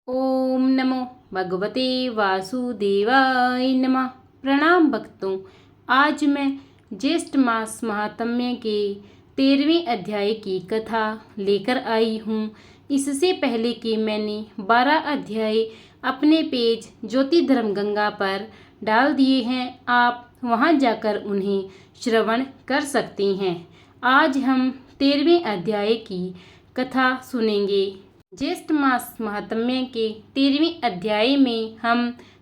ओम नमो भगवते वासुदेवाय नमः। प्रणाम भक्तों। आज मैं ज्येष्ठ मास महात्म्य के 13वें अध्याय की कथा लेकर आई हूँ। इससे पहले कि मैंने 12 अध्याय अपने पेज ज्योति धर्म गंगा पर डाल दिए हैं, आप वहाँ जाकर उन्हें श्रवण कर सकते हैं। आज हम 13वें अध्याय की कथा सुनेंगे। ज्येष्ठ मास महात्म्य के 13वें अध्याय में हम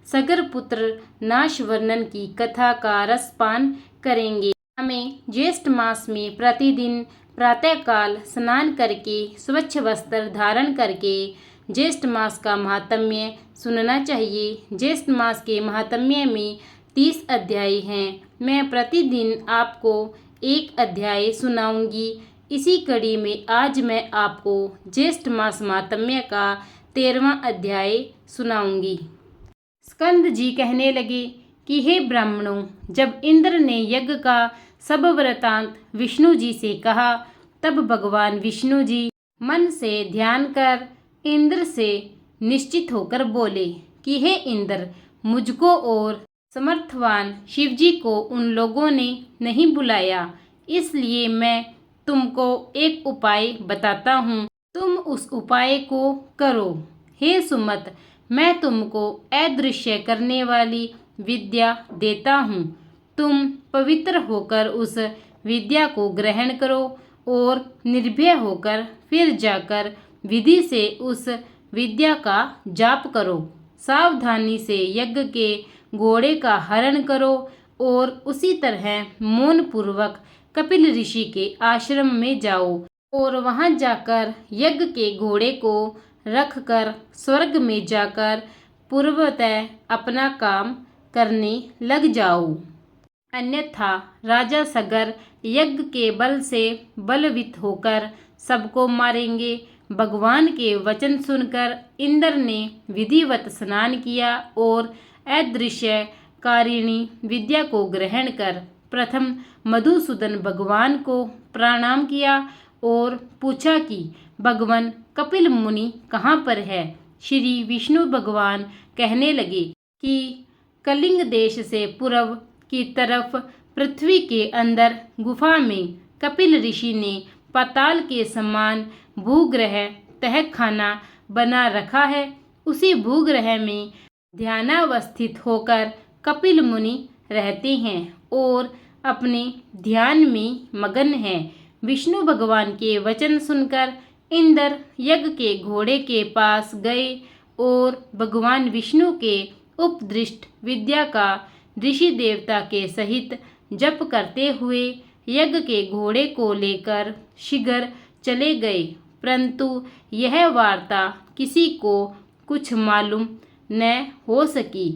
सगर पुत्र नाश वर्णन की कथा का रसपान करेंगे। हमें ज्येष्ठ मास में प्रतिदिन प्रातःकाल स्नान करके स्वच्छ वस्त्र धारण करके ज्येष्ठ मास का महात्म्य सुनना चाहिए। ज्येष्ठ मास के महात्म्य में 30 अध्याय हैं। मैं प्रतिदिन आपको एक अध्याय सुनाऊंगी। इसी कड़ी में आज मैं आपको ज्येष्ठ मास महात्म्य का 13वां अध्याय सुनाऊंगी। स्कंद जी कहने लगे कि हे ब्राह्मणों, जब इंद्र ने यज्ञ का सब वृतांत विष्णु जी से कहा, तब भगवान विष्णु जी मन से ध्यान कर इंद्र से निश्चित होकर बोले कि हे इंद्र, मुझको और समर्थवान शिव जी को उन लोगों ने नहीं बुलाया, इसलिए मैं तुमको एक उपाय बताता हूँ, तुम उस उपाय को करो। हे सुमत, मैं तुमको अदृश्य करने वाली विद्या देता हूँ। तुम पवित्र होकर उस विद्या को ग्रहण करो और निर्भय होकर फिर जाकर विधि से उस विद्या का जाप करो। सावधानी से यज्ञ के घोड़े का हरण करो और उसी तरह मौन पूर्वक कपिल ऋषि के आश्रम में जाओ और वहां जाकर यज्ञ के घोड़े को रखकर स्वर्ग में जाकर पूर्वतः अपना काम करने लग जाओ। अन्यथा राजा सगर यज्ञ के बल से बलवित होकर सबको मारेंगे। भगवान के वचन सुनकर इंद्र ने विधिवत स्नान किया और अदृश्य कारिणी विद्या को ग्रहण कर प्रथम मधुसूदन भगवान को प्रणाम किया और पूछा कि भगवान कपिल मुनि कहाँ पर है। श्री विष्णु भगवान कहने लगे कि कलिंग देश से पूर्व की तरफ पृथ्वी के अंदर गुफा में कपिल ऋषि ने पाताल के समान भूग्रह तहखाना बना रखा है। उसी भूग्रह में ध्यानावस्थित होकर कपिल मुनि रहते हैं और अपने ध्यान में मगन हैं। विष्णु भगवान के वचन सुनकर इंद्र यज्ञ के घोड़े के पास गए और भगवान विष्णु के उपदृष्ट विद्या का ऋषि देवता के सहित जप करते हुए यज्ञ के घोड़े को लेकर शीघ्र चले गए, परंतु यह वार्ता किसी को कुछ मालूम न हो सकी।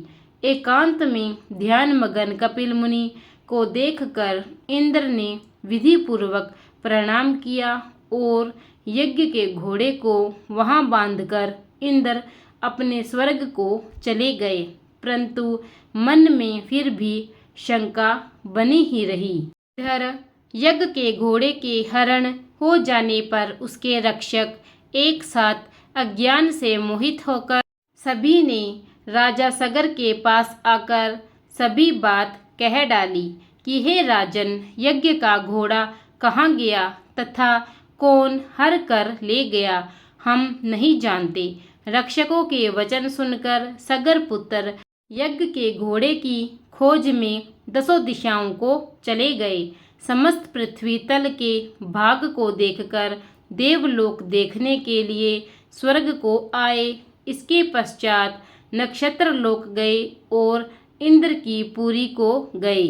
एकांत में ध्यान मगन कपिल मुनि को देखकर इंद्र ने विधि पूर्वक प्रणाम किया और यज्ञ के घोड़े को वहां बांधकर इंद्र अपने स्वर्ग को चले गए, परंतु मन में फिर भी शंका बनी ही रही। इधर यज्ञ के घोड़े के हरण हो जाने पर उसके रक्षक एक साथ अज्ञान से मोहित होकर सभी ने राजा सगर के पास आकर सभी बात कह डाली कि हे राजन, यज्ञ का घोड़ा कहाँ गया तथा कौन हर कर ले गया, हम नहीं जानते। रक्षकों के वचन सुनकर सगर पुत्र यज्ञ के घोड़े की खोज में 10 दिशाओं को चले गए। समस्त पृथ्वी तल के भाग को देखकर देवलोक देखने के लिए स्वर्ग को आए। इसके पश्चात नक्षत्र लोक गए और इंद्र की पुरी को गए।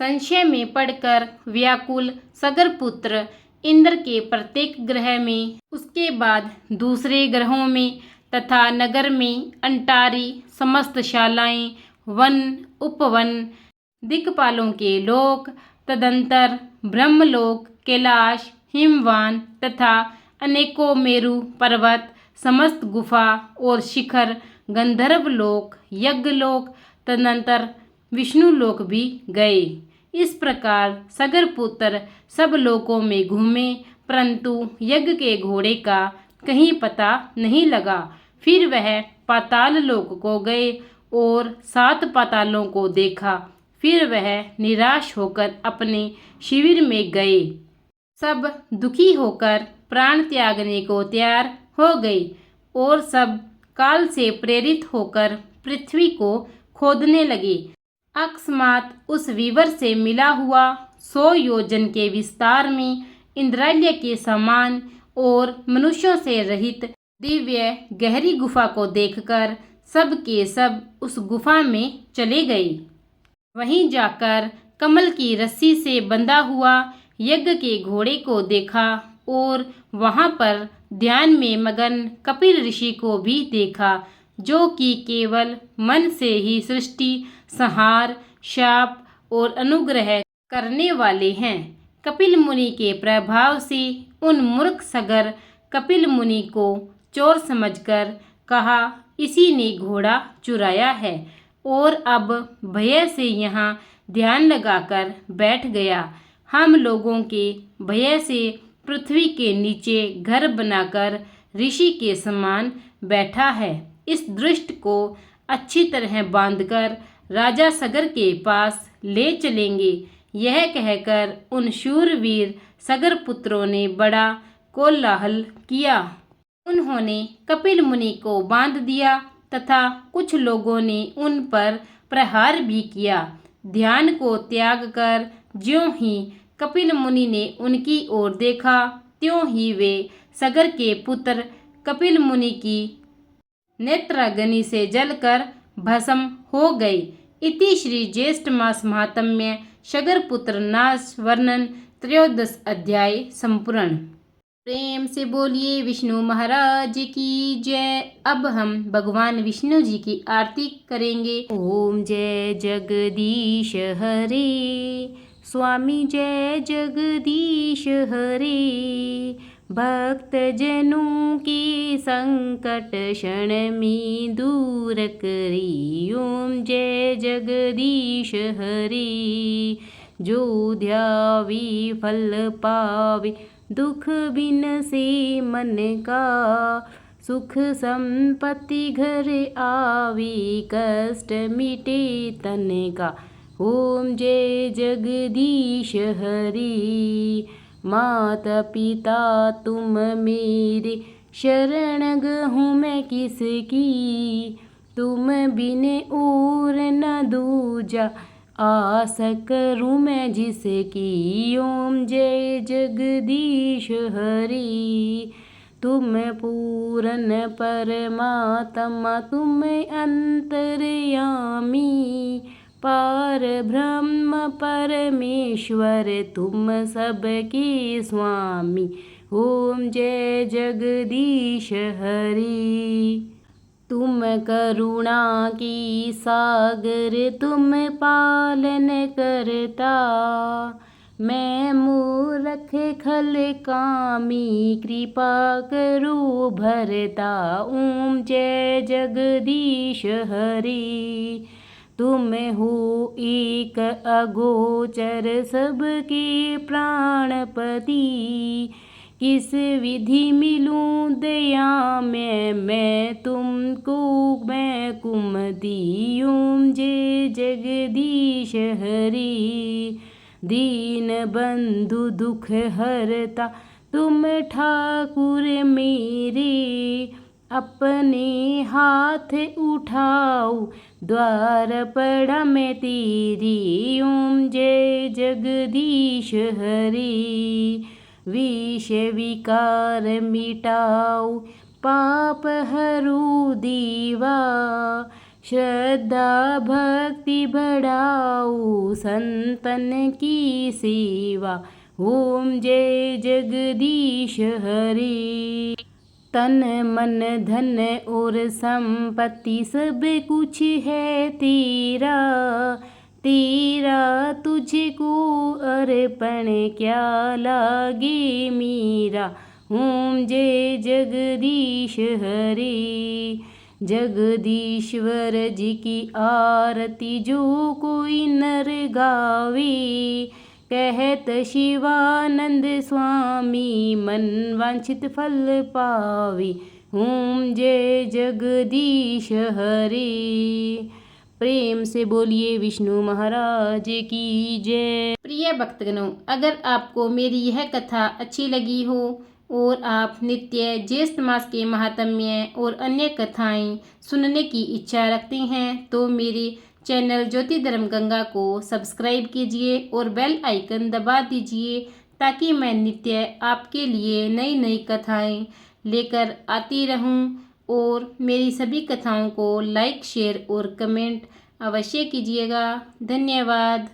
संशय में पड़कर व्याकुल सगर पुत्र इंद्र के प्रत्येक ग्रह में, उसके बाद दूसरे ग्रहों में तथा नगर में अंटारी समस्त शालाएं, वन, उपवन, दिक्पालों के लोक, तदंतर ब्रह्मलोक, कैलाश, हिमवान तथा अनेकों मेरु पर्वत, समस्त गुफा और शिखर, गंधर्व लोक, यज्ञ लोक, तदनंतर विष्णु लोक भी गए। इस प्रकार सगर पुत्र सब लोकों में घूमे, परंतु यज्ञ के घोड़े का कहीं पता नहीं लगा। फिर वह पाताल लोक को गए और 7 पातालों को देखा। फिर वह निराश होकर अपने शिविर में गए। सब दुखी होकर प्राण त्यागने को तैयार हो गए और सब काल से प्रेरित होकर पृथ्वी को खोदने लगे। अकस्मात उस विवर से मिला हुआ 100 योजन के विस्तार में इंद्रालय के समान और मनुष्यों से रहित दिव्य गहरी गुफा को देखकर सब के सब उस गुफा में चले गए। वहीं जाकर कमल की रस्सी से बंधा हुआ यज्ञ के घोड़े को देखा और वहां पर ध्यान में मगन कपिल ऋषि को भी देखा, जो कि केवल मन से ही सृष्टि, संहार, शाप और अनुग्रह करने वाले हैं। कपिल मुनि के प्रभाव से उन मूर्ख सगर कपिल मुनि को चोर समझकर कहा, इसी ने घोड़ा चुराया है और अब भय से यहाँ ध्यान लगाकर बैठ गया। हम लोगों के भय से पृथ्वी के नीचे घर बनाकर ऋषि के समान बैठा है। इस दृष्ट को अच्छी तरह बांधकर राजा सगर के पास ले चलेंगे। यह कहकर उन शूरवीर सगर पुत्रों ने बड़ा कोलाहल किया। उन्होंने कपिल मुनि को बांध दिया तथा कुछ लोगों ने उन पर प्रहार भी किया। ध्यान को त्याग कर ज्यों ही कपिल मुनि ने उनकी ओर देखा, त्यों ही वे सगर के पुत्र कपिल मुनि की नेत्राग्नि से जलकर भस्म हो गए। इति श्री ज्येष्ठ मास महात्म्य सगर पुत्र नाश वर्णन 13 अध्याय संपूर्ण। प्रेम से बोलिए विष्णु महाराज की जय। अब हम भगवान विष्णु जी की आरती करेंगे। ओम जय जगदीश हरे, स्वामी जय जगदीश हरे। भक्त जनों के संकट क्षण में दूर करी। ओम जय जगदीश हरे। जो ध्यावे फल पावे, दुख बिन से मन का। सुख संपत्ति घर आवे, कष्ट मिटे तन का। ओम जय जगदीश हरि। माता पिता तुम मेरे, शरण गहूँ मैं किसकी। तुम बिन और न दूजा, आस करूँ मैं जिसकी। ओम जय जगदीश हरि। तुम पूर्ण परमात्मा, तुम अंतर्यामी। पार ब्रह्म परमेश्वर, तुम सबके स्वामी। ओम जय जगदीश हरि। तुम करुणा की सागर, तुम पालन करता। मैं मूर्ख खल कामी, कृपा करो भरता। ओम जय जगदीश हरि। तुम हो एक अगोचर, सबके प्राणपति। किस विधि मिलूं दया में मैं तुमको, मैं कुमति। ओम जय जगदीश हरि। दीन बंधु दुख हरता, तुम ठाकुर मेरे। अपने हाथ उठाओ, द्वार पड़ा मैं तेरी। ओम जय जगदीश हरि। विष विकार मिटाओ, पाप हरू दीवा। श्रद्धा भक्ति बढ़ाओ, संतन की सेवा। ओम जय जगदीश हरि। तन मन धन और संपत्ति सब कुछ है तेरा। तेरा तुझको अर्पण क्या लागे मेरा। ओम जय जगदीश हरि। जगदीश्वर जी की आरती जो कोई नर गावे। कहत शिवानंद स्वामी, मन वांछित फल पावे। ओम जय जगदीश हरे। प्रेम से बोलिए विष्णु महाराज की जय। प्रिय भक्तगणों, अगर आपको मेरी यह कथा अच्छी लगी हो और आप नित्य ज्येष्ठ मास के महात्म्य और अन्य कथाएं सुनने की इच्छा रखते हैं तो मेरे चैनल ज्योति धर्म गंगा को सब्सक्राइब कीजिए और बेल आइकन दबा दीजिए ताकि मैं नित्य आपके लिए नई नई कथाएं लेकर आती रहूं। और मेरी सभी कथाओं को लाइक शेयर और कमेंट अवश्य कीजिएगा। धन्यवाद।